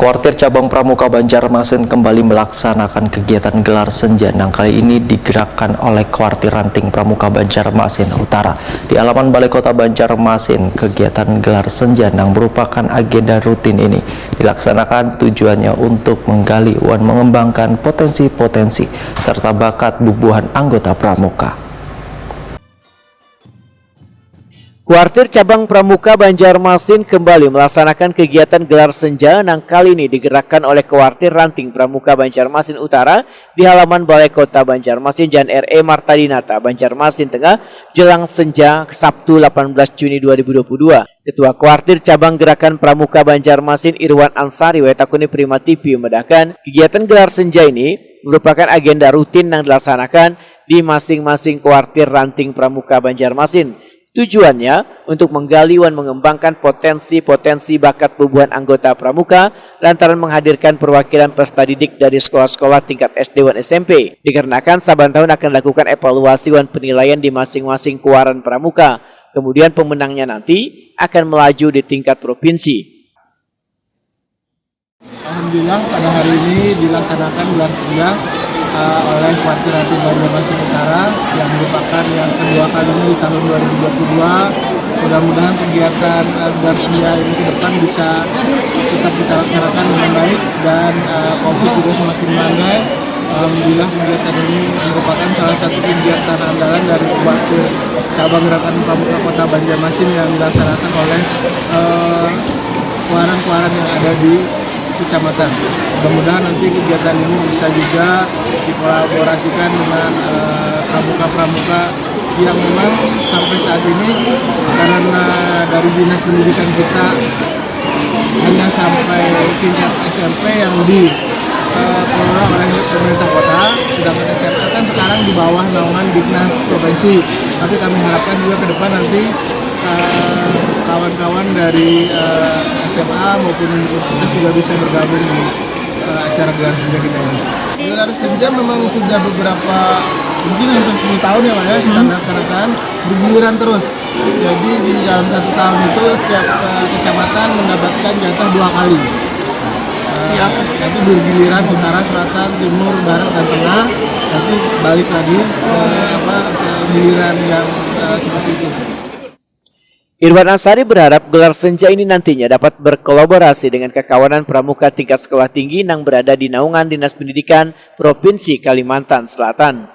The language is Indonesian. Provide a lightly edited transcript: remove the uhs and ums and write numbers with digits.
Kuartir Cabang Pramuka Banjarmasin kembali melaksanakan kegiatan gelar senja yang kali ini digerakkan oleh Kuartir Ranting Pramuka Banjarmasin Utara. Di halaman Balai Kota Banjarmasin, kegiatan gelar senja yang merupakan agenda rutin ini dilaksanakan tujuannya untuk menggali dan mengembangkan potensi-potensi serta bakat bubuhan anggota pramuka. Kuartir Cabang Pramuka Banjarmasin kembali melaksanakan kegiatan gelar senja yang kali ini digerakkan oleh Kuartir Ranting Pramuka Banjarmasin Utara di halaman Balai Kota Banjarmasin Jalan R.E. Marta Dinata, Banjarmasin Tengah, jelang senja Sabtu 18 Juni 2022. Ketua Kuartir Cabang Gerakan Pramuka Banjarmasin Irwan Ansari Wetakuni Prima TV memedahkan kegiatan gelar senja ini merupakan agenda rutin yang dilaksanakan di masing-masing Kuartir Ranting Pramuka Banjarmasin. Tujuannya untuk menggali dan mengembangkan potensi-potensi bakat bubuhan anggota pramuka lantaran menghadirkan perwakilan peserta didik dari sekolah-sekolah tingkat SD dan SMP. Dikarenakan saban tahun akan dilakukan evaluasi dan penilaian di masing-masing kuaran pramuka. Kemudian pemenangnya nanti akan melaju di tingkat provinsi. Alhamdulillah pada hari ini dilaksanakan gelar senja oleh Kuartir Ranting Banjarmasin Utara yang merupakan yang kedua kalinya di tahun 2022. Mudah-mudahan kegiatan gelar senja ini ke depan bisa tetap kita laksanakan dengan baik dan COVID juga semakin melandai. Alhamdulillah kegiatan ini merupakan salah satu kegiatan andalan dari Kuartir Cabang Gerakan Pramuka Kota Banjarmasin yang dilaksanakan oleh kuaran-kuaran yang ada di kecamatan. Mudah-mudahan nanti kegiatan ini bisa juga dikolaborasikan dengan pramuka-pramuka yang memang sampai saat ini karena dari dinas pendidikan kita hanya sampai tingkat SMP yang dikelola oleh pemerintah kota, sedangkan SMA kan sekarang di bawah naungan dinas provinsi. Tapi kami harapkan juga ke depan nanti kawan-kawan dari SMA maupun universitas juga bisa bergabung di acara gelar senja kita ini. Gelar senja memang sudah beberapa, mungkin hampir 10 tahun ya Pak ya, kita laksanakan bergiliran terus. Jadi di dalam 1 tahun itu setiap kecamatan mendapatkan jatah 2 kali. Nanti bergiliran utara, selatan, timur, barat, dan tengah. Nanti balik lagi ke giliran yang seperti itu. Irwan Ansari berharap gelar senja ini nantinya dapat berkolaborasi dengan kekawanan pramuka tingkat sekolah tinggi yang berada di naungan Dinas Pendidikan Provinsi Kalimantan Selatan.